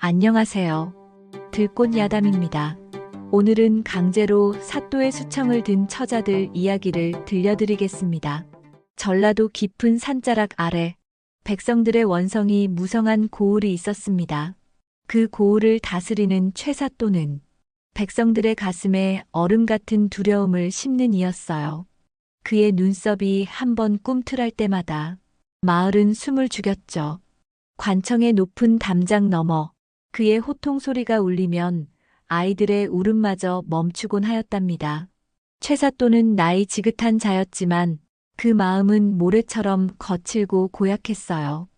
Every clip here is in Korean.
안녕하세요. 들꽃야담입니다. 오늘은 강제로 사또의 수청을 든 처자들 이야기를 들려드리겠습니다. 전라도 깊은 산자락 아래 백성들의 원성이 무성한 고을이 있었습니다. 그 고을을 다스리는 최사또는 백성들의 가슴에 얼음 같은 두려움을 심는 이였어요. 그의 눈썹이 한번 꿈틀할 때마다 마을은 숨을 죽였죠. 관청의 높은 담장 너머 그의 호통 소리가 울리면 아이들의 울음마저 멈추곤 하였답니다. 최사또는 나이 지긋한 자였지만 그 마음은 모래처럼 거칠고 고약했어요.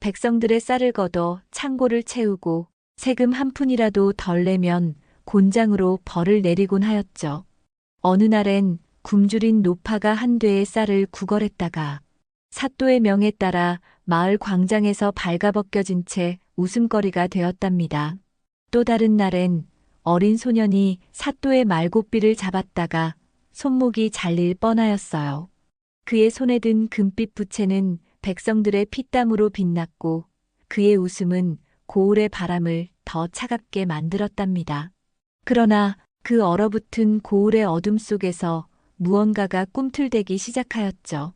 백성들의 쌀을 걷어 창고를 채우고 세금 한 푼이라도 덜 내면 곤장으로 벌을 내리곤 하였죠. 어느 날엔 굶주린 노파가 한 되의 쌀을 구걸했다가 사또의 명에 따라 마을 광장에서 발가벗겨진 채 웃음거리가 되었답니다. 또 다른 날엔 어린 소년이 사또의 말고삐를 잡았다가 손목이 잘릴 뻔하였어요. 그의 손에 든 금빛 부채는 백성들의 피땀으로 빛났고 그의 웃음은 고을의 바람을 더 차갑게 만들었답니다. 그러나 그 얼어붙은 고을의 어둠 속에서 무언가가 꿈틀대기 시작하였죠.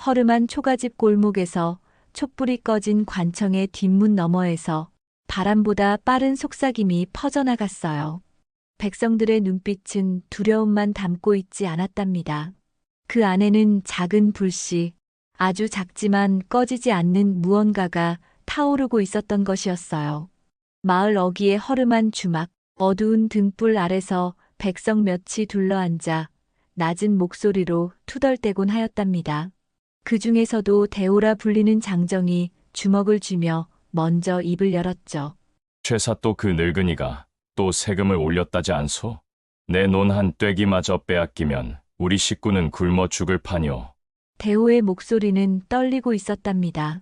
허름한 초가집 골목에서 촛불이 꺼진 관청의 뒷문 너머에서 바람보다 빠른 속삭임이 퍼져나갔어요. 백성들의 눈빛은 두려움만 담고 있지 않았답니다. 그 안에는 작은 불씨, 아주 작지만 꺼지지 않는 무언가가 타오르고 있었던 것이었어요. 마을 어귀의 허름한 주막, 어두운 등불 아래서 백성 몇이 둘러앉아 낮은 목소리로 투덜대곤 하였답니다. 그 중에서도 대오라 불리는 장정이 주먹을 쥐며 먼저 입을 열었죠. 최사또 그 늙은이가 또 세금을 올렸다지 않소? 내 논 한 떼기마저 빼앗기면 우리 식구는 굶어 죽을 판이오. 대오의 목소리는 떨리고 있었답니다.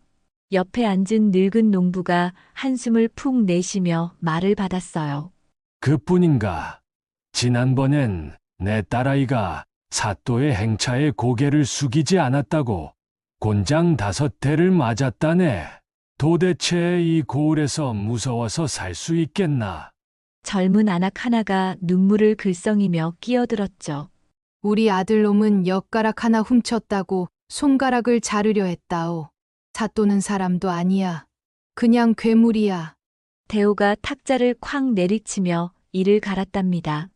옆에 앉은 늙은 농부가 한숨을 푹 내쉬며 말을 받았어요. 그뿐인가? 지난번엔 내 딸아이가 사또의 행차에 고개를 숙이지 않았다고 곤장 5대를 맞았다네. 도대체 이 고을에서 무서워서 살 수 있겠나? 젊은 아낙 하나가 눈물을 글썽이며 끼어들었죠. 우리 아들놈은 엿가락 하나 훔쳤다고 손가락을 자르려 했다오. 사또는 사람도 아니야. 그냥 괴물이야. 대오가 탁자를 쾅 내리치며 이를 갈았답니다.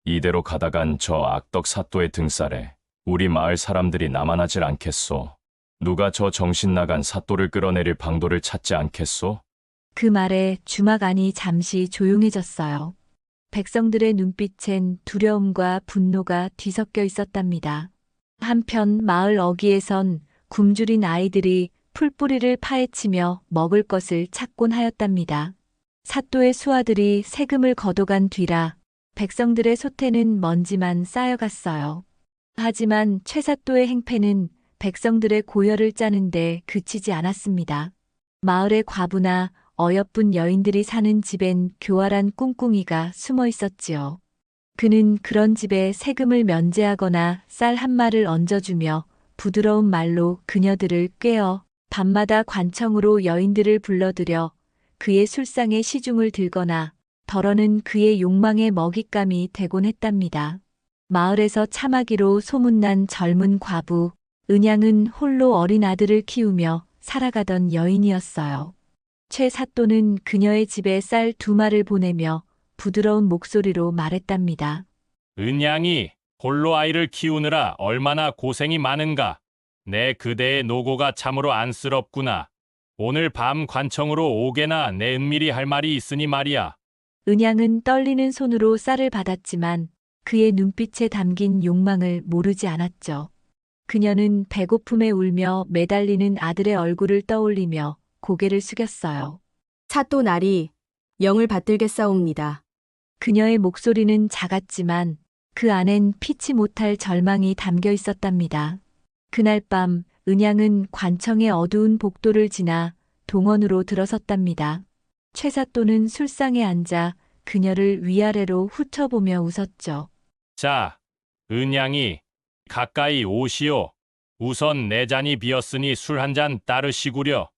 이대로 가다간 저 악덕 사또의 등살에 우리 마을 사람들이 남아나질 않겠소. 누가 저 정신 나간 사또를 끌어내릴 방도를 찾지 않겠소? 그 말에 주막 안이 잠시 조용해졌어요. 백성들의 눈빛엔 두려움과 분노가 뒤섞여 있었답니다. 한편 마을 어귀에선 굶주린 아이들이 풀뿌리를 파헤치며 먹을 것을 찾곤 하였답니다. 사또의 수하들이 세금을 걷어간 뒤라 백성들의 소태는 먼지만 쌓여갔어요. 하지만 최사또의 행패는 백성들의 고열을 짜는데 그치지 않았습니다. 마을의 과부나 어여쁜 여인들이 사는 집엔 교활한 꿍꿍이가 숨어 있었지요. 그는 그런 집에 세금을 면제하거나 쌀 한 마를 얹어주며 부드러운 말로 그녀들을 꿰어 밤마다 관청으로 여인들을 불러들여 그의 술상에 시중을 들거나 덜어는 그의 욕망의 먹잇감이 되곤 했답니다. 마을에서 참하기로 소문난 젊은 과부, 은양은 홀로 어린 아들을 키우며 살아가던 여인이었어요. 최사또는 그녀의 집에 쌀 2마를 보내며 부드러운 목소리로 말했답니다. 은양이 홀로 아이를 키우느라 얼마나 고생이 많은가. 내 그대의 노고가 참으로 안쓰럽구나. 오늘 밤 관청으로 오게나 내 은밀히 할 말이 있으니 말이야. 은양은 떨리는 손으로 쌀을 받았지만 그의 눈빛에 담긴 욕망을 모르지 않았죠. 그녀는 배고픔에 울며 매달리는 아들의 얼굴을 떠올리며 고개를 숙였어요. 사또 날이 영을 받들겠사옵니다. 그녀의 목소리는 작았지만 그 안엔 피치 못할 절망이 담겨 있었답니다. 그날 밤 은양은 관청의 어두운 복도를 지나 동원으로 들어섰답니다. 최사또는 술상에 앉아 그녀를 위아래로 훑어보며 웃었죠. 자, 은양이 가까이 오시오. 우선 내 잔이 비었으니 술 한 잔 따르시구려.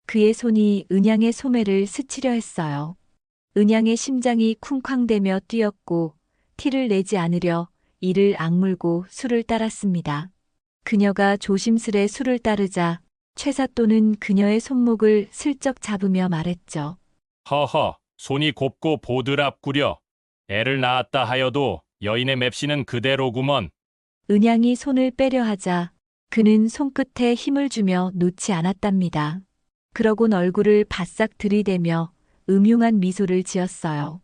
그의 손이 은양의 소매를 스치려 했어요. 은양의 심장이 쿵쾅대며 뛰었고 티를 내지 않으려 이를 악물고 술을 따랐습니다. 그녀가 조심스레 술을 따르자 최사또는 그녀의 손목을 슬쩍 잡으며 말했죠. 허허, 손이 곱고 보드랍구려. 애를 낳았다 하여도 여인의 맵시는 그대로구먼. 은양이 손을 빼려 하자 그는 손끝에 힘을 주며 놓지 않았답니다. 그러곤 얼굴을 바싹 들이대며 음흉한 미소를 지었어요.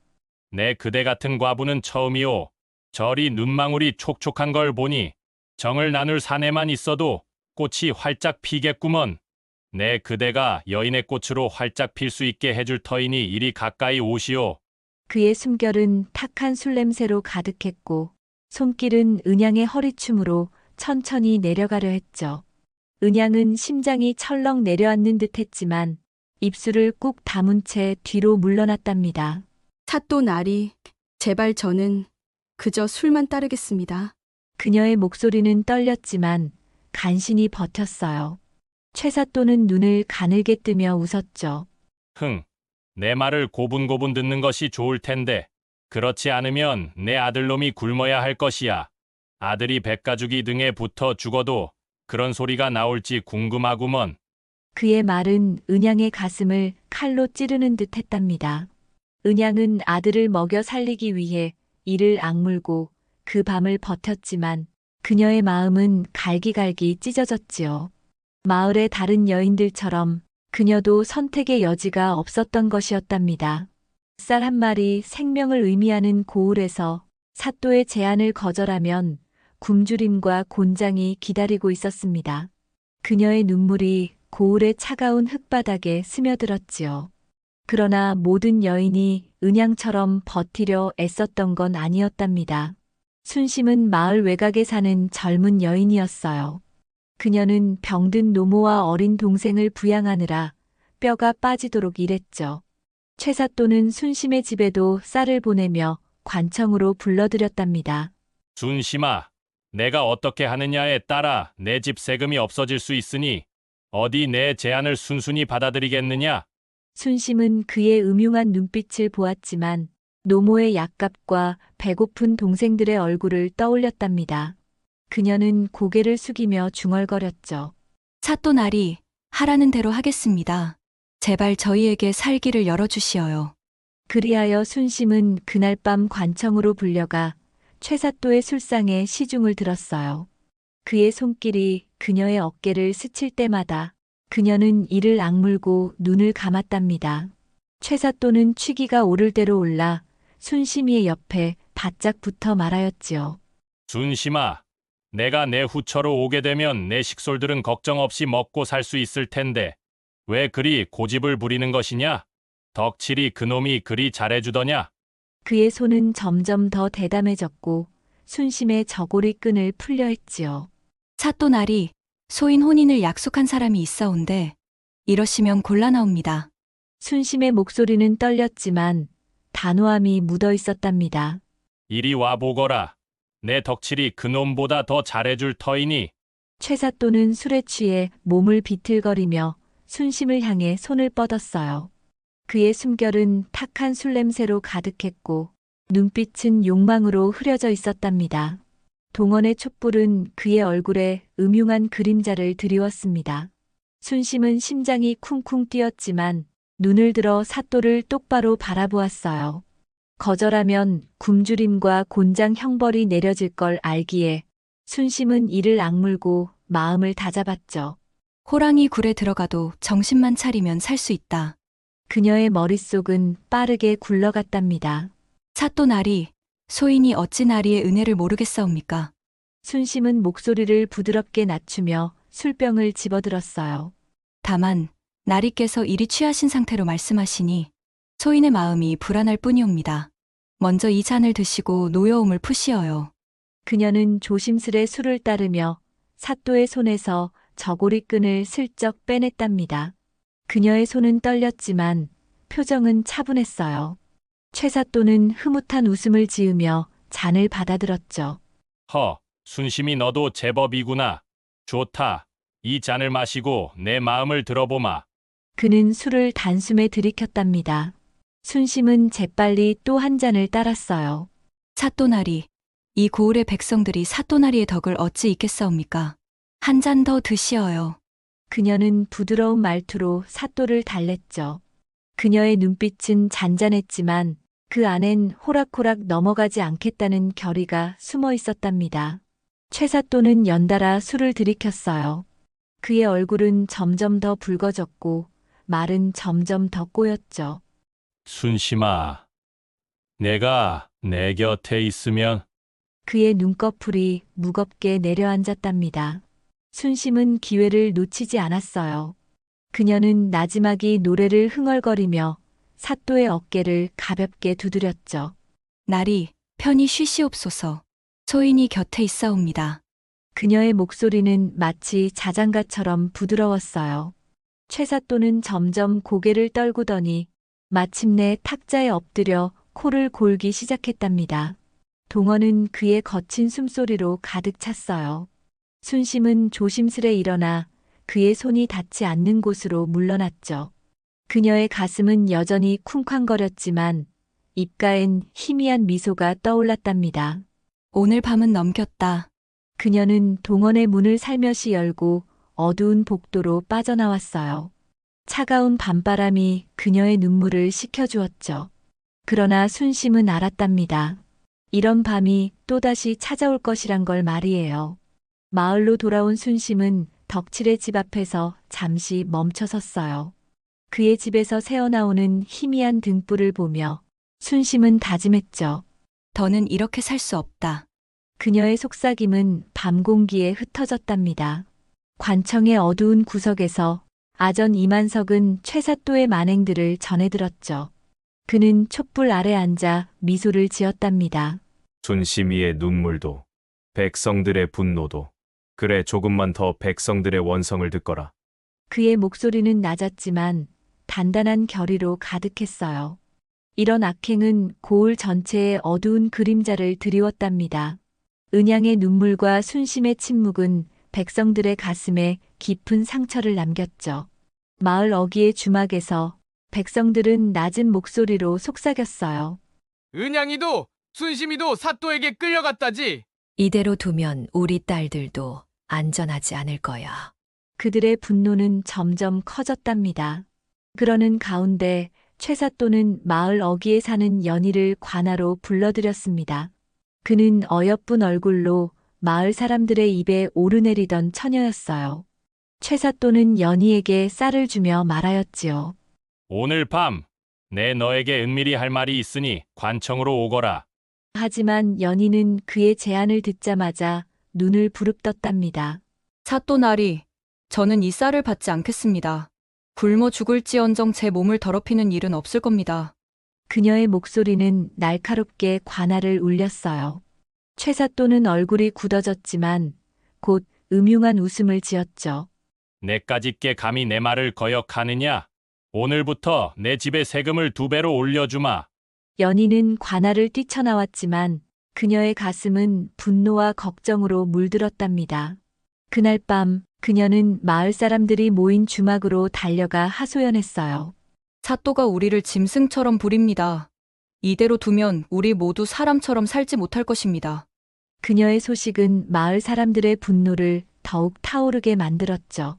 내 그대 같은 과부는 처음이오. 저리 눈망울이 촉촉한 걸 보니 정을 나눌 사내만 있어도 꽃이 활짝 피겠구먼. 내 그대가 여인의 꽃으로 활짝 필 수 있게 해줄 터이니 이리 가까이 오시오. 그의 숨결은 탁한 술 냄새로 가득했고 손길은 은양의 허리춤으로 천천히 내려가려 했죠. 은양은 심장이 철렁 내려앉는 듯 했지만 입술을 꾹 다문 채 뒤로 물러났답니다. 사또 나리, 제발 저는 그저 술만 따르겠습니다. 그녀의 목소리는 떨렸지만 간신히 버텼어요. 최사또는 눈을 가늘게 뜨며 웃었죠. 흥, 내 말을 고분고분 듣는 것이 좋을 텐데 그렇지 않으면 내 아들놈이 굶어야 할 것이야. 아들이 백가죽이 등에 붙어 죽어도 그런 소리가 나올지 궁금하구먼. 그의 말은 은양의 가슴을 칼로 찌르는 듯 했답니다. 은양은 아들을 먹여 살리기 위해 이를 악물고 그 밤을 버텼지만 그녀의 마음은 갈기갈기 찢어졌지요. 마을의 다른 여인들처럼 그녀도 선택의 여지가 없었던 것이었답니다. 쌀 한 마리 생명을 의미하는 고을에서 사또의 제안을 거절하면 굶주림과 곤장이 기다리고 있었습니다. 그녀의 눈물이 고을의 차가운 흙바닥에 스며들었지요. 그러나 모든 여인이 은양처럼 버티려 애썼던 건 아니었답니다. 순심은 마을 외곽에 사는 젊은 여인이었어요. 그녀는 병든 노모와 어린 동생을 부양하느라 뼈가 빠지도록 일했죠. 최사또는 순심의 집에도 쌀을 보내며 관청으로 불러들였답니다. 순심아, 내가 어떻게 하느냐에 따라 내 집 세금이 없어질 수 있으니 어디 내 제안을 순순히 받아들이겠느냐? 순심은 그의 음흉한 눈빛을 보았지만 노모의 약값과 배고픈 동생들의 얼굴을 떠올렸답니다. 그녀는 고개를 숙이며 중얼거렸죠. 사또 나리, 하라는 대로 하겠습니다. 제발 저희에게 살기를 열어주시어요. 그리하여 순심은 그날 밤 관청으로 불려가 최사또의 술상에 시중을 들었어요. 그의 손길이 그녀의 어깨를 스칠 때마다 그녀는 이를 악물고 눈을 감았답니다. 최사또는 취기가 오를 대로 올라 순심이의 옆에 바짝 붙어 말하였지요. 순심아, 내가 내 후처로 오게 되면 내 식솔들은 걱정 없이 먹고 살 수 있을 텐데 왜 그리 고집을 부리는 것이냐? 덕칠이 그놈이 그리 잘해주더냐? 그의 손은 점점 더 대담해졌고 순심의 저고리 끈을 풀려 했지요. 사또 나리, 소인 혼인을 약속한 사람이 있어온데 이러시면 곤란하옵니다. 순심의 목소리는 떨렸지만 단호함이 묻어 있었답니다. 이리 와보거라. 내 덕칠이 그놈보다 더 잘해줄 터이니 최사또는 술에 취해 몸을 비틀거리며 순심을 향해 손을 뻗었어요. 그의 숨결은 탁한 술 냄새로 가득했고 눈빛은 욕망으로 흐려져 있었답니다. 동원의 촛불은 그의 얼굴에 음흉한 그림자를 드리웠습니다. 순심은 심장이 쿵쿵 뛰었지만 눈을 들어 사또를 똑바로 바라보았어요. 거절하면 굶주림과 곤장 형벌이 내려질 걸 알기에 순심은 이를 악물고 마음을 다잡았죠. 호랑이 굴에 들어가도 정신만 차리면 살 수 있다. 그녀의 머릿속은 빠르게 굴러갔답니다. 사또 나리, 소인이 어찌 나리의 은혜를 모르겠사옵니까? 순심은 목소리를 부드럽게 낮추며 술병을 집어들었어요. 다만 나리께서 이리 취하신 상태로 말씀하시니 소인의 마음이 불안할 뿐이옵니다. 먼저 이 잔을 드시고 노여움을 푸시어요. 그녀는 조심스레 술을 따르며 사또의 손에서 저고리 끈을 슬쩍 빼냈답니다. 그녀의 손은 떨렸지만 표정은 차분했어요. 최사또는 흐뭇한 웃음을 지으며 잔을 받아들었죠. 허, 순심이 너도 제법이구나. 좋다. 이 잔을 마시고 내 마음을 들어보마. 그는 술을 단숨에 들이켰답니다. 순심은 재빨리 또 한 잔을 따랐어요. 사또나리, 이 고을의 백성들이 사또나리의 덕을 어찌 잊겠사옵니까? 한 잔 더 드시어요. 그녀는 부드러운 말투로 사또를 달랬죠. 그녀의 눈빛은 잔잔했지만 그 안엔 호락호락 넘어가지 않겠다는 결의가 숨어 있었답니다. 최사또는 연달아 술을 들이켰어요. 그의 얼굴은 점점 더 붉어졌고 말은 점점 더 꼬였죠. 순심아, 내가 내 곁에 있으면 그의 눈꺼풀이 무겁게 내려앉았답니다. 순심은 기회를 놓치지 않았어요. 그녀는 나지막이 노래를 흥얼거리며 사또의 어깨를 가볍게 두드렸죠. 나리, 편히 쉬시옵소서. 소인이 곁에 있사옵니다. 그녀의 목소리는 마치 자장가처럼 부드러웠어요. 최사또는 점점 고개를 떨구더니 마침내 탁자에 엎드려 코를 골기 시작했답니다. 동어는 그의 거친 숨소리로 가득 찼어요. 순심은 조심스레 일어나 그의 손이 닿지 않는 곳으로 물러났죠. 그녀의 가슴은 여전히 쿵쾅거렸지만 입가엔 희미한 미소가 떠올랐답니다. 오늘 밤은 넘겼다. 그녀는 동원의 문을 살며시 열고 어두운 복도로 빠져나왔어요. 차가운 밤바람이 그녀의 눈물을 식혀주었죠. 그러나 순심은 알았답니다. 이런 밤이 또다시 찾아올 것이란 걸 말이에요. 마을로 돌아온 순심은 덕칠의 집 앞에서 잠시 멈춰섰어요. 그의 집에서 새어나오는 희미한 등불을 보며 순심은 다짐했죠. 더는 이렇게 살 수 없다. 그녀의 속삭임은 밤 공기에 흩어졌답니다. 관청의 어두운 구석에서 아전 이만석은 최사또의 만행들을 전해들었죠. 그는 촛불 아래 앉아 미소를 지었답니다. 순심이의 눈물도 백성들의 분노도 그래 조금만 더 백성들의 원성을 듣거라. 그의 목소리는 낮았지만 단단한 결의로 가득했어요. 이런 악행은 고을 전체에 어두운 그림자를 드리웠답니다. 은양의 눈물과 순심의 침묵은 백성들의 가슴에 깊은 상처를 남겼죠. 마을 어귀의 주막에서 백성들은 낮은 목소리로 속삭였어요. 은양이도 순심이도 사또에게 끌려갔다지. 이대로 두면 우리 딸들도 안전하지 않을 거야. 그들의 분노는 점점 커졌답니다. 그러는 가운데 최사또는 마을 어귀에 사는 연희를 관하로 불러들였습니다. 그는 어여쁜 얼굴로 마을 사람들의 입에 오르내리던 처녀였어요. 최사또는 연희에게 쌀을 주며 말하였지요. 오늘 밤 내 너에게 은밀히 할 말이 있으니 관청으로 오거라. 하지만 연희는 그의 제안을 듣자마자 눈을 부릅떴답니다. 사또나리, 저는 이 쌀을 받지 않겠습니다. 굶어 죽을지언정 제 몸을 더럽히는 일은 없을 겁니다. 그녀의 목소리는 날카롭게 관할을 울렸어요. 최사또는 얼굴이 굳어졌지만 곧 음흉한 웃음을 지었죠. 내까짓게 감히 내 말을 거역하느냐? 오늘부터 내 집에 세금을 2배로 올려주마. 연희는 관할을 뛰쳐나왔지만 그녀의 가슴은 분노와 걱정으로 물들었답니다. 그날 밤 그녀는 마을 사람들이 모인 주막으로 달려가 하소연했어요. 사또가 우리를 짐승처럼 부립니다. 이대로 두면 우리 모두 사람처럼 살지 못할 것입니다. 그녀의 소식은 마을 사람들의 분노를 더욱 타오르게 만들었죠.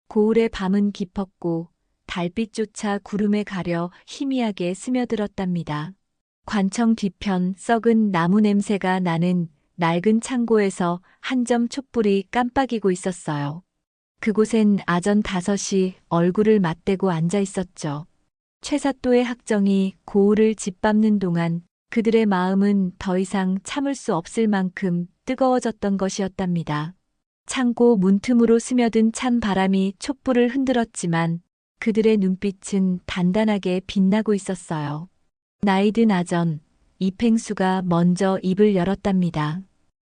고을의 밤은 깊었고 달빛조차 구름에 가려 희미하게 스며들었답니다. 관청 뒤편 썩은 나무 냄새가 나는 낡은 창고에서 한 점 촛불이 깜빡이고 있었어요. 그곳엔 아전 5이 얼굴을 맞대고 앉아 있었죠. 최사또의 학정이 고을을 짓밟는 동안 그들의 마음은 더 이상 참을 수 없을 만큼 뜨거워졌던 것이었답니다. 창고 문틈으로 스며든 찬 바람이 촛불을 흔들었지만 그들의 눈빛은 단단하게 빛나고 있었어요. 나이든 아전, 이팽수가 먼저 입을 열었답니다.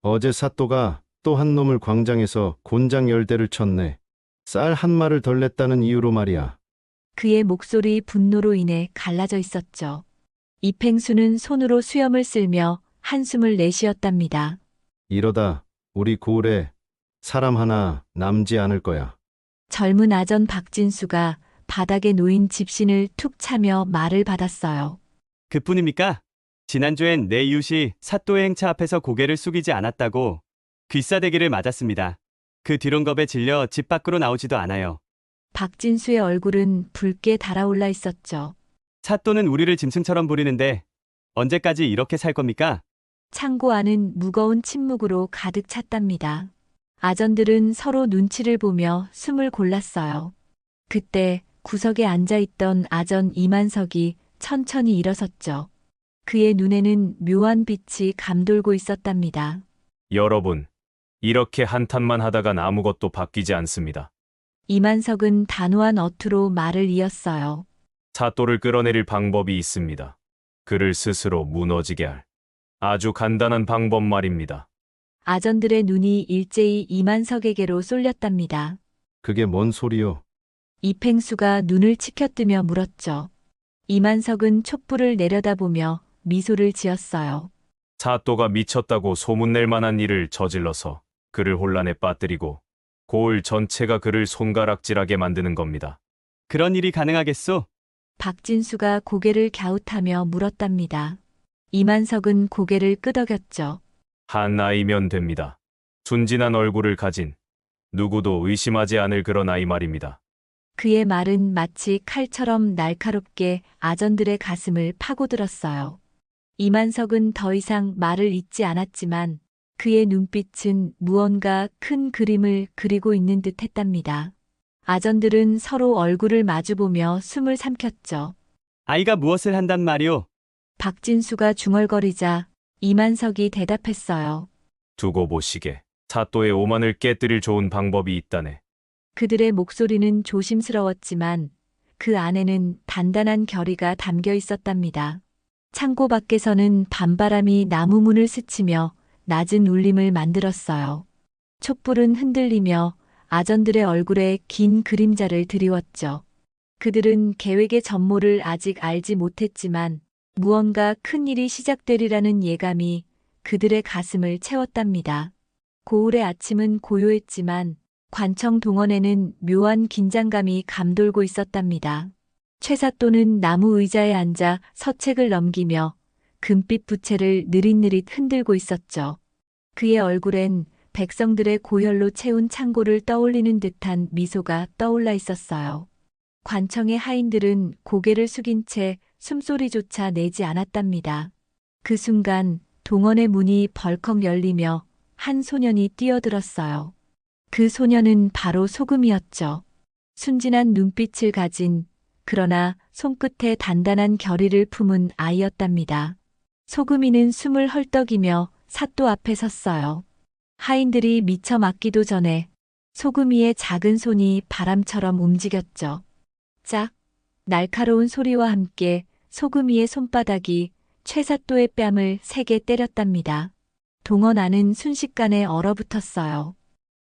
어제 사또가 또 한 놈을 광장에서 곤장 10대를 쳤네. 쌀 한 마를 덜 냈다는 이유로 말이야. 그의 목소리 분노로 인해 갈라져 있었죠. 이팽수는 손으로 수염을 쓸며 한숨을 내쉬었답니다. 이러다 우리 고을에 사람 하나 남지 않을 거야. 젊은 아전 박진수가 바닥에 놓인 집신을 툭 차며 말을 받았어요. 그뿐입니까? 지난주엔 내 이웃이 사또의 행차 앞에서 고개를 숙이지 않았다고 귀싸대기를 맞았습니다. 그 뒤론 겁에 질려 집 밖으로 나오지도 않아요. 박진수의 얼굴은 붉게 달아올라 있었죠. 사또는 우리를 짐승처럼 부리는데 언제까지 이렇게 살 겁니까? 창고 안은 무거운 침묵으로 가득 찼답니다. 아전들은 서로 눈치를 보며 숨을 골랐어요. 그때 구석에 앉아있던 아전 이만석이 천천히 일어섰죠. 그의 눈에는 묘한 빛이 감돌고 있었답니다. 여러분, 이렇게 한탄만 하다간 아무것도 바뀌지 않습니다. 이만석은 단호한 어투로 말을 이었어요. 사또를 끌어내릴 방법이 있습니다. 그를 스스로 무너지게 할 아주 간단한 방법 말입니다. 아전들의 눈이 일제히 이만석에게로 쏠렸답니다. 그게 뭔 소리요? 이팽수가 눈을 치켜뜨며 물었죠. 이만석은 촛불을 내려다보며 미소를 지었어요. 사또가 미쳤다고 소문낼 만한 일을 저질러서 그를 혼란에 빠뜨리고 고을 전체가 그를 손가락질하게 만드는 겁니다. 그런 일이 가능하겠소? 박진수가 고개를 갸웃하며 물었답니다. 이만석은 고개를 끄덕였죠. 한 아이면 됩니다. 순진한 얼굴을 가진 누구도 의심하지 않을 그런 아이 말입니다. 그의 말은 마치 칼처럼 날카롭게 아전들의 가슴을 파고들었어요. 이만석은 더 이상 말을 잇지 않았지만 그의 눈빛은 무언가 큰 그림을 그리고 있는 듯 했답니다. 아전들은 서로 얼굴을 마주보며 숨을 삼켰죠. 아이가 무엇을 한단 말이오? 박진수가 중얼거리자 이만석이 대답했어요. 두고 보시게. 사또의 오만을 깨뜨릴 좋은 방법이 있다네. 그들의 목소리는 조심스러웠지만 그 안에는 단단한 결의가 담겨 있었답니다. 창고 밖에서는 밤바람이 나무 문을 스치며 낮은 울림을 만들었어요. 촛불은 흔들리며 아전들의 얼굴에 긴 그림자를 드리웠죠. 그들은 계획의 전모를 아직 알지 못했지만 무언가 큰 일이 시작되리라는 예감이 그들의 가슴을 채웠답니다. 고을의 아침은 고요했지만 관청 동원에는 묘한 긴장감이 감돌고 있었답니다. 최사또는 나무 의자에 앉아 서책을 넘기며 금빛 부채를 느릿느릿 흔들고 있었죠. 그의 얼굴엔 백성들의 고혈로 채운 창고를 떠올리는 듯한 미소가 떠올라 있었어요. 관청의 하인들은 고개를 숙인 채 숨소리조차 내지 않았답니다. 그 순간 동원의 문이 벌컥 열리며 한 소년이 뛰어들었어요. 그 소년은 바로 소금이었죠. 순진한 눈빛을 가진 그러나 손끝에 단단한 결의를 품은 아이였답니다. 소금이는 숨을 헐떡이며 사또 앞에 섰어요. 하인들이 미처 맞기도 전에 소금이의 작은 손이 바람처럼 움직였죠. 짝! 날카로운 소리와 함께 소금이의 손바닥이 최사또의 뺨을 세게 때렸답니다. 동원 안은 순식간에 얼어붙었어요.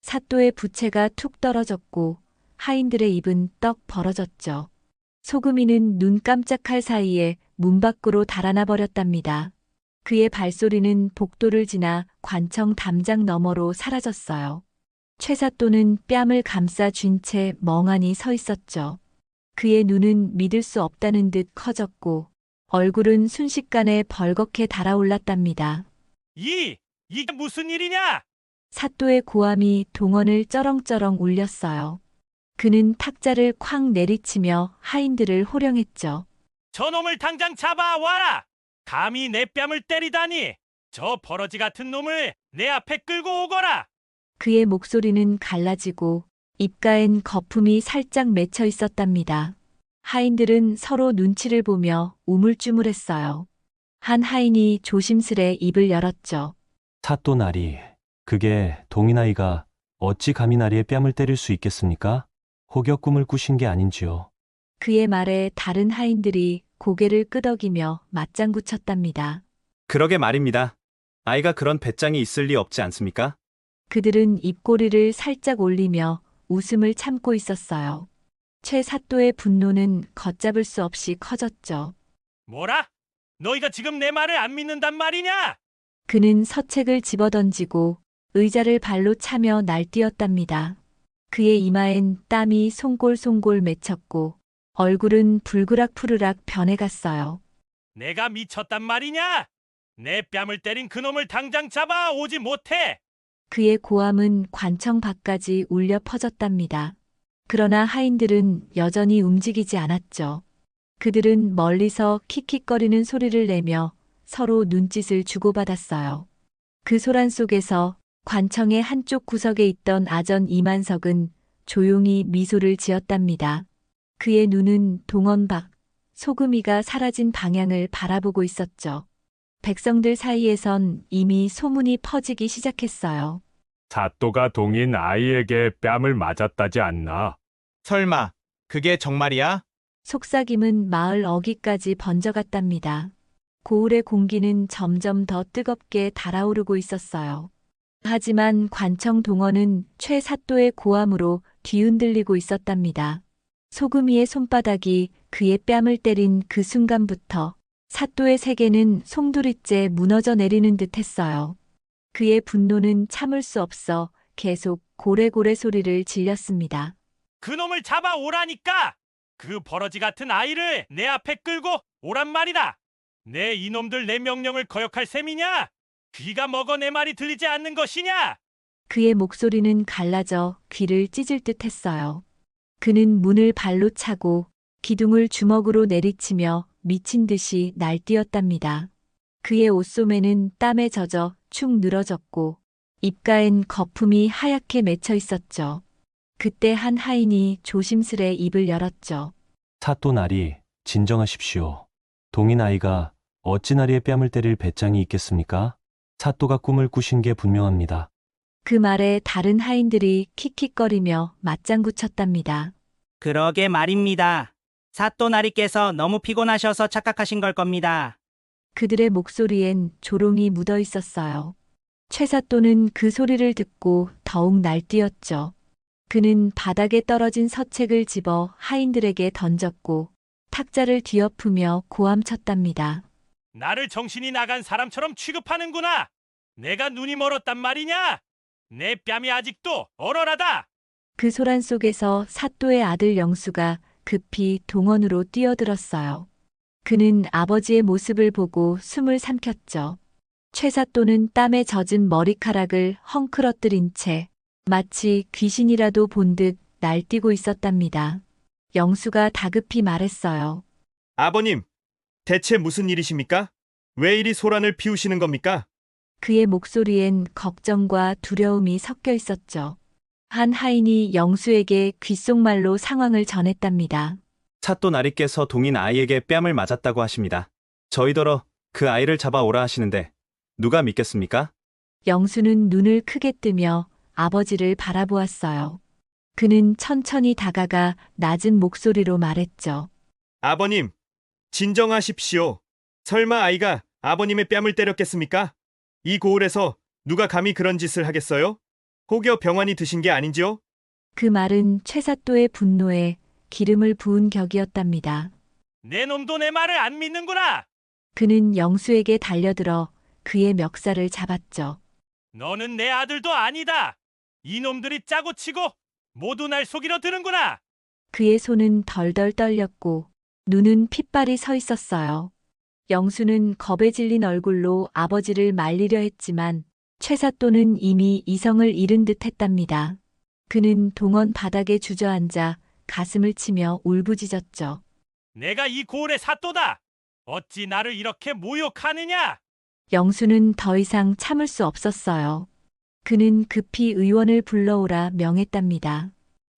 사또의 부채가 툭 떨어졌고 하인들의 입은 떡 벌어졌죠. 소금이는 눈 깜짝할 사이에 문 밖으로 달아나 버렸답니다. 그의 발소리는 복도를 지나 관청 담장 너머로 사라졌어요. 최사또는 뺨을 감싸 쥔 채 멍하니 서 있었죠. 그의 눈은 믿을 수 없다는 듯 커졌고 얼굴은 순식간에 벌겋게 달아올랐답니다. 이게 무슨 일이냐? 사또의 고함이 동원을 쩌렁쩌렁 울렸어요. 그는 탁자를 쾅 내리치며 하인들을 호령했죠. 저놈을 당장 잡아와라! 감히 내 뺨을 때리다니! 저 버러지 같은 놈을 내 앞에 끌고 오거라! 그의 목소리는 갈라지고 입가엔 거품이 살짝 맺혀 있었답니다. 하인들은 서로 눈치를 보며 우물쭈물했어요. 한 하인이 조심스레 입을 열었죠. 사또 나리, 그게 동인아이가 어찌 감히 나리의 뺨을 때릴 수 있겠습니까? 혹여 꿈을 꾸신 게 아닌지요. 그의 말에 다른 하인들이 고개를 끄덕이며 맞장구 쳤답니다. 그러게 말입니다. 아이가 그런 배짱이 있을 리 없지 않습니까? 그들은 입꼬리를 살짝 올리며 웃음을 참고 있었어요. 최사또의 분노는 걷잡을 수 없이 커졌죠. 뭐라? 너희가 지금 내 말을 안 믿는단 말이냐? 그는 서책을 집어던지고 의자를 발로 차며 날뛰었답니다. 그의 이마엔 땀이 송골송골 맺혔고 얼굴은 불그락푸르락 변해갔어요. 내가 미쳤단 말이냐? 내 뺨을 때린 그놈을 당장 잡아 오지 못해. 그의 고함은 관청 밖까지 울려 퍼졌답니다. 그러나 하인들은 여전히 움직이지 않았죠. 그들은 멀리서 킥킥거리는 소리를 내며 서로 눈짓을 주고받았어요. 그 소란 속에서 관청의 한쪽 구석에 있던 아전 이만석은 조용히 미소를 지었답니다. 그의 눈은 동원 밖, 소금이가 사라진 방향을 바라보고 있었죠. 백성들 사이에선 이미 소문이 퍼지기 시작했어요. 사또가 동인 아이에게 뺨을 맞았다지 않나? 설마 그게 정말이야? 속삭임은 마을 어귀까지 번져갔답니다. 고을의 공기는 점점 더 뜨겁게 달아오르고 있었어요. 하지만 관청 동원은 최 사또의 고함으로 뒤흔들리고 있었답니다. 소금이의 손바닥이 그의 뺨을 때린 그 순간부터 사또의 세계는 송두리째 무너져 내리는 듯 했어요. 그의 분노는 참을 수 없어 계속 고래고래 소리를 질렸습니다. 그놈을 잡아 오라니까! 그 버러지 같은 아이를 내 앞에 끌고 오란 말이다. 내 이놈들 내 명령을 거역할 셈이냐? 귀가 먹어 내 말이 들리지 않는 것이냐? 그의 목소리는 갈라져 귀를 찢을 듯 했어요. 그는 문을 발로 차고 기둥을 주먹으로 내리치며 미친 듯이 날뛰었답니다. 그의 옷소매는 땀에 젖어 축 늘어졌고 입가엔 거품이 하얗게 맺혀 있었죠. 그때 한 하인이 조심스레 입을 열었죠. 사또 나리, 진정하십시오. 동인 아이가 어찌 나리의 뺨을 때릴 배짱이 있겠습니까? 사또가 꿈을 꾸신 게 분명합니다. 그 말에 다른 하인들이 킥킥거리며 맞장구 쳤답니다. 그러게 말입니다. 사또나리께서 너무 피곤하셔서 착각하신 걸 겁니다. 그들의 목소리엔 조롱이 묻어 있었어요. 최사또는 그 소리를 듣고 더욱 날뛰었죠. 그는 바닥에 떨어진 서책을 집어 하인들에게 던졌고 탁자를 뒤엎으며 고함쳤답니다. 나를 정신이 나간 사람처럼 취급하는구나. 내가 눈이 멀었단 말이냐? 내 뺨이 아직도 얼얼하다. 그 소란 속에서 사또의 아들 영수가 급히 동원으로 뛰어들었어요. 그는 아버지의 모습을 보고 숨을 삼켰죠. 최사또는 땀에 젖은 머리카락을 헝클어뜨린 채 마치 귀신이라도 본 듯 날뛰고 있었답니다. 영수가 다급히 말했어요. 아버님, 대체 무슨 일이십니까? 왜 이리 소란을 피우시는 겁니까? 그의 목소리엔 걱정과 두려움이 섞여 있었죠. 한 하인이 영수에게 귓속말로 상황을 전했답니다. 사또 나리께서 동인 아이에게 뺨을 맞았다고 하십니다. 저희더러 그 아이를 잡아오라 하시는데 누가 믿겠습니까? 영수는 눈을 크게 뜨며 아버지를 바라보았어요. 그는 천천히 다가가 낮은 목소리로 말했죠. 아버님, 진정하십시오. 설마 아이가 아버님의 뺨을 때렸겠습니까? 이 고을에서 누가 감히 그런 짓을 하겠어요? 혹여 병환이 드신 게 아닌지요? 그 말은 최사또의 분노에 기름을 부은 격이었답니다. 내 놈도 내 말을 안 믿는구나. 그는 영수에게 달려들어 그의 멱살을 잡았죠. 너는 내 아들도 아니다. 이놈들이 짜고 치고 모두 날 속이려 드는구나. 그의 손은 덜덜 떨렸고 눈은 핏발이 서 있었어요. 영수는 겁에 질린 얼굴로 아버지를 말리려 했지만 최사또는 이미 이성을 잃은 듯 했답니다. 그는 동원 바닥에 주저앉아 가슴을 치며 울부짖었죠. 내가 이 고을의 사또다. 어찌 나를 이렇게 모욕하느냐? 영수는 더 이상 참을 수 없었어요. 그는 급히 의원을 불러오라 명했답니다.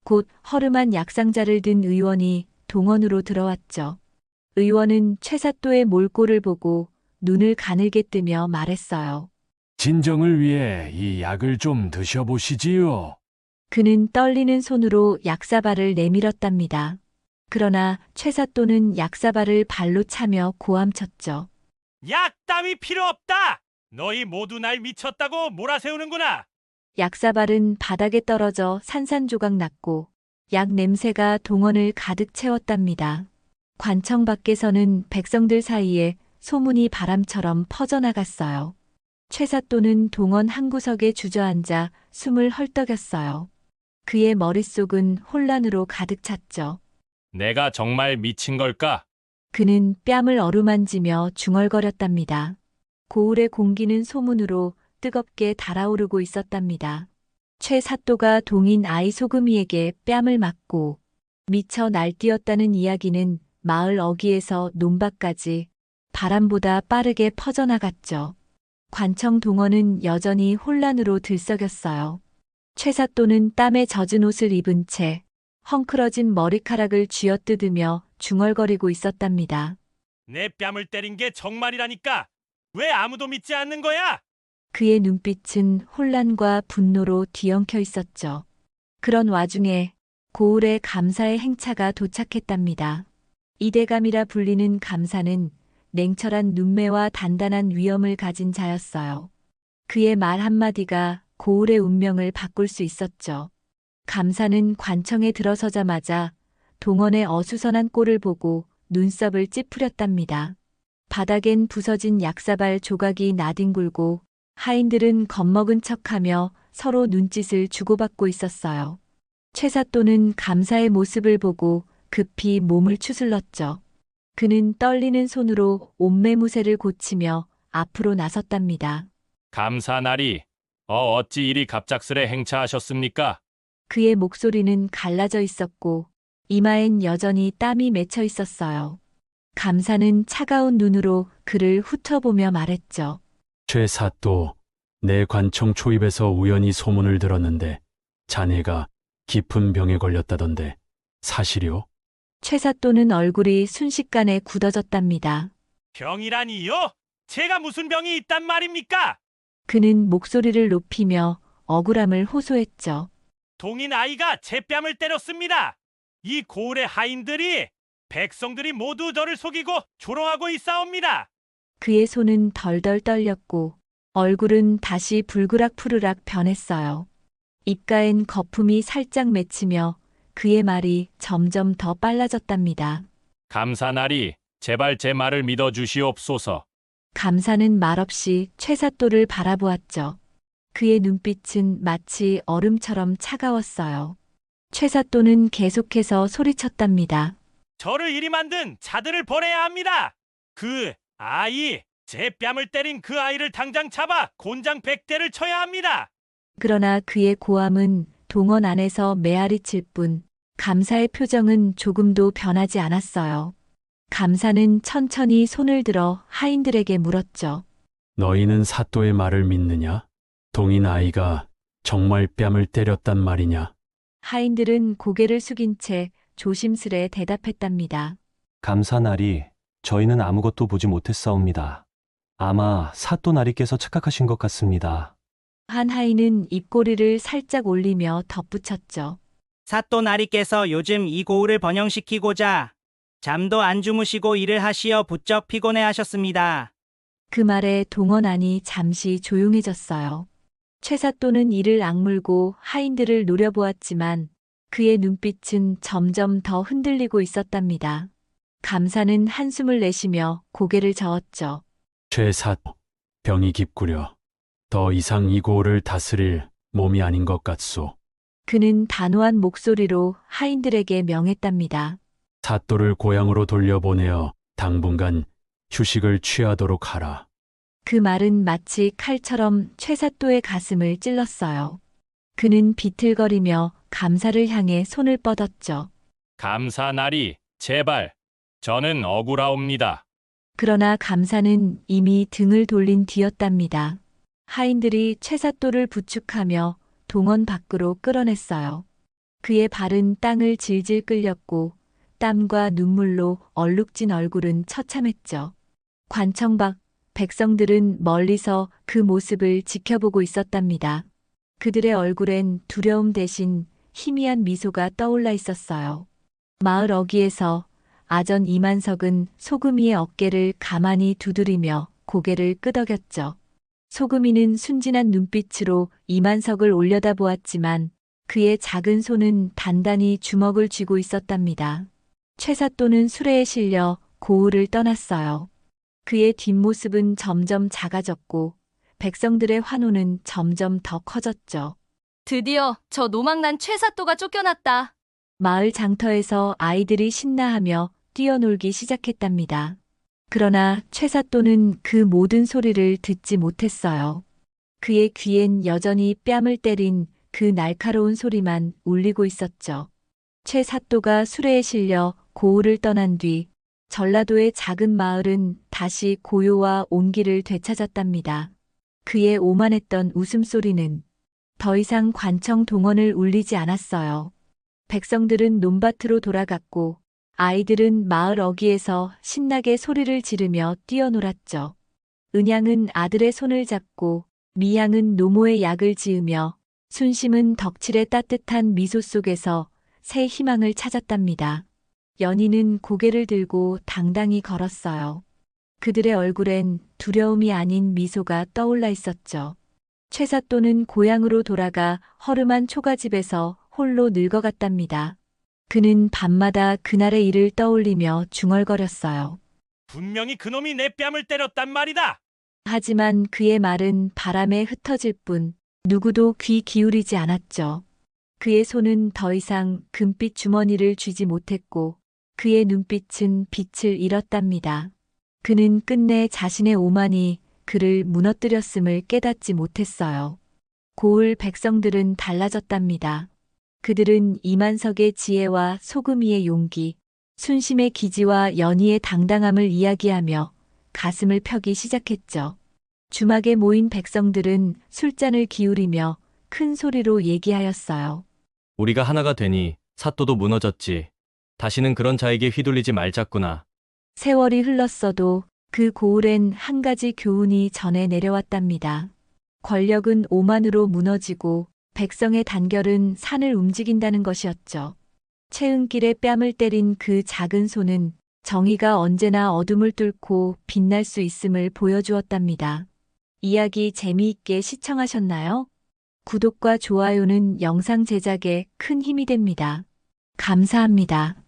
곧 허름한 약상자를 든 의원이 동원으로 들어왔죠. 의원은 최사또의 몰골을 보고 눈을 가늘게 뜨며 말했어요. 진정을 위해 이 약을 좀 드셔보시지요. 그는 떨리는 손으로 약사발을 내밀었답니다. 그러나 최사또는 약사발을 발로 차며 고함쳤죠. 약담이 필요 없다. 너희 모두 날 미쳤다고 몰아세우는구나. 약사발은 바닥에 떨어져 산산조각 났고 약 냄새가 동원을 가득 채웠답니다. 관청 밖에서는 백성들 사이에 소문이 바람처럼 퍼져나갔어요. 최사또는 동원 한 구석에 주저앉아 숨을 헐떡였어요. 그의 머릿속은 혼란으로 가득 찼죠. 내가 정말 미친 걸까? 그는 뺨을 어루만지며 중얼거렸답니다. 고을의 공기는 소문으로 뜨겁게 달아오르고 있었답니다. 최 사또가 동인 아이 소금이에게 뺨을 맞고 미쳐 날뛰었다는 이야기는 마을 어귀에서 논밭까지 바람보다 빠르게 퍼져나갔죠. 관청 동원은 여전히 혼란으로 들썩였어요. 최 사또는 땀에 젖은 옷을 입은 채 헝클어진 머리카락을 쥐어뜯으며 중얼거리고 있었답니다. 내 뺨을 때린 게 정말이라니까. 왜 아무도 믿지 않는 거야? 그의 눈빛은 혼란과 분노로 뒤엉켜 있었죠. 그런 와중에 고을에 감사의 행차가 도착했답니다. 이대감이라 불리는 감사는 냉철한 눈매와 단단한 위엄을 가진 자였어요. 그의 말 한마디가 고을의 운명을 바꿀 수 있었죠. 감사는 관청에 들어서자마자 동원의 어수선한 꼴을 보고 눈썹을 찌푸렸답니다. 바닥엔 부서진 약사발 조각이 나뒹굴고 하인들은 겁먹은 척하며 서로 눈짓을 주고받고 있었어요. 최 사또는 감사의 모습을 보고 급히 몸을 추슬렀죠. 그는 떨리는 손으로 옷매무새를 고치며 앞으로 나섰답니다. 감사나리, 어찌 이리 갑작스레 행차하셨습니까? 그의 목소리는 갈라져 있었고 이마엔 여전히 땀이 맺혀 있었어요. 감사는 차가운 눈으로 그를 훑어보며 말했죠. 최 사또, 내 관청 초입에서 우연히 소문을 들었는데 자네가 깊은 병에 걸렸다던데 사실이요? 최 사또는 얼굴이 순식간에 굳어졌답니다. 병이라니요? 제가 무슨 병이 있단 말입니까? 그는 목소리를 높이며 억울함을 호소했죠. 동인 아이가 제 뺨을 때렸습니다. 이 고을의 하인들이, 백성들이 모두 저를 속이고 조롱하고 있사옵니다. 그의 손은 덜덜 떨렸고 얼굴은 다시 불그락푸르락 변했어요. 입가엔 거품이 살짝 맺히며 그의 말이 점점 더 빨라졌답니다. 감사나리, 제발 제 말을 믿어주시옵소서. 감사는 말없이 최 사또를 바라보았죠. 그의 눈빛은 마치 얼음처럼 차가웠어요. 최 사또는 계속해서 소리쳤답니다. 저를 이리 만든 자들을 벌해야 합니다. 그 아이, 제 뺨을 때린 그 아이를 당장 잡아 곤장 100대를 쳐야 합니다. 그러나 그의 고함은 동원 안에서 메아리칠 뿐 감사의 표정은 조금도 변하지 않았어요. 감사는 천천히 손을 들어 하인들에게 물었죠. 너희는 사또의 말을 믿느냐? 동인 아이가 정말 뺨을 때렸단 말이냐? 하인들은 고개를 숙인 채 조심스레 대답했답니다. 감사나리, 저희는 아무것도 보지 못했사옵니다. 아마 사또 나리께서 착각하신 것 같습니다. 한 하인은 입꼬리를 살짝 올리며 덧붙였죠. 사또 나리께서 요즘 이 고을을 번영시키고자 잠도 안 주무시고 일을 하시어 부쩍 피곤해하셨습니다. 그 말에 동원 안이 잠시 조용해졌어요. 최 사또는 이를 악물고 하인들을 노려보았지만 그의 눈빛은 점점 더 흔들리고 있었답니다. 감사는 한숨을 내쉬며 고개를 저었죠. 최 사또, 병이 깊구려. 더 이상 이 고을을 다스릴 몸이 아닌 것 같소. 그는 단호한 목소리로 하인들에게 명했답니다. 사또를 고향으로 돌려보내어 당분간 휴식을 취하도록 하라. 그 말은 마치 칼처럼 최 사또의 가슴을 찔렀어요. 그는 비틀거리며 감사를 향해 손을 뻗었죠. 감사나리, 제발, 저는 억울하옵니다. 그러나 감사는 이미 등을 돌린 뒤였답니다. 하인들이 최 사또를 부축하며 동원 밖으로 끌어냈어요. 그의 발은 땅을 질질 끌렸고 땀과 눈물로 얼룩진 얼굴은 처참했죠. 관청 밖 백성들은 멀리서 그 모습을 지켜보고 있었답니다. 그들의 얼굴엔 두려움 대신 희미한 미소가 떠올라 있었어요. 마을 어귀에서 아전 이만석은 소금이의 어깨를 가만히 두드리며 고개를 끄덕였죠. 소금이는 순진한 눈빛으로 이만석을 올려다보았지만 그의 작은 손은 단단히 주먹을 쥐고 있었답니다. 최 사또는 수레에 실려 고을을 떠났어요. 그의 뒷모습은 점점 작아졌고 백성들의 환호는 점점 더 커졌죠. 드디어 저 노망난 최 사또가 쫓겨났다. 마을 장터에서 아이들이 신나하며 뛰어놀기 시작했답니다. 그러나 최사또는 그 모든 소리를 듣지 못했어요. 그의 귀엔 여전히 뺨을 때린 그 날카로운 소리만 울리고 있었죠. 최사또가 수레에 실려 고을을 떠난 뒤 전라도의 작은 마을은 다시 고요와 온기를 되찾았답니다. 그의 오만했던 웃음소리는 더 이상 관청 동원을 울리지 않았어요. 백성들은 논밭으로 돌아갔고 아이들은 마을 어귀에서 신나게 소리를 지르며 뛰어놀았죠. 은양은 아들의 손을 잡고 미양은 노모의 약을 지으며 순심은 덕칠의 따뜻한 미소 속에서 새 희망을 찾았답니다. 연희는 고개를 들고 당당히 걸었어요. 그들의 얼굴엔 두려움이 아닌 미소가 떠올라 있었죠. 최사또는 고향으로 돌아가 허름한 초가집에서 홀로 늙어갔답니다. 그는 밤마다 그날의 일을 떠올리며 중얼거렸어요. 분명히 그놈이 내 뺨을 때렸단 말이다. 하지만 그의 말은 바람에 흩어질 뿐 누구도 귀 기울이지 않았죠. 그의 손은 더 이상 금빛 주머니를 쥐지 못했고 그의 눈빛은 빛을 잃었답니다. 그는 끝내 자신의 오만이 그를 무너뜨렸음을 깨닫지 못했어요. 고을 백성들은 달라졌답니다. 그들은 이만석의 지혜와 소금이의 용기, 순심의 기지와 연희의 당당함을 이야기하며 가슴을 펴기 시작했죠. 주막에 모인 백성들은 술잔을 기울이며 큰 소리로 얘기하였어요. 우리가 하나가 되니 사또도 무너졌지. 다시는 그런 자에게 휘둘리지 말자꾸나. 세월이 흘렀어도 그 고을엔 한 가지 교훈이 전해 내려왔답니다. 권력은 오만으로 무너지고 백성의 단결은 산을 움직인다는 것이었죠. 채은길에 뺨을 때린 그 작은 손은 정의가 언제나 어둠을 뚫고 빛날 수 있음을 보여주었답니다. 이야기 재미있게 시청하셨나요? 구독과 좋아요는 영상 제작에 큰 힘이 됩니다. 감사합니다.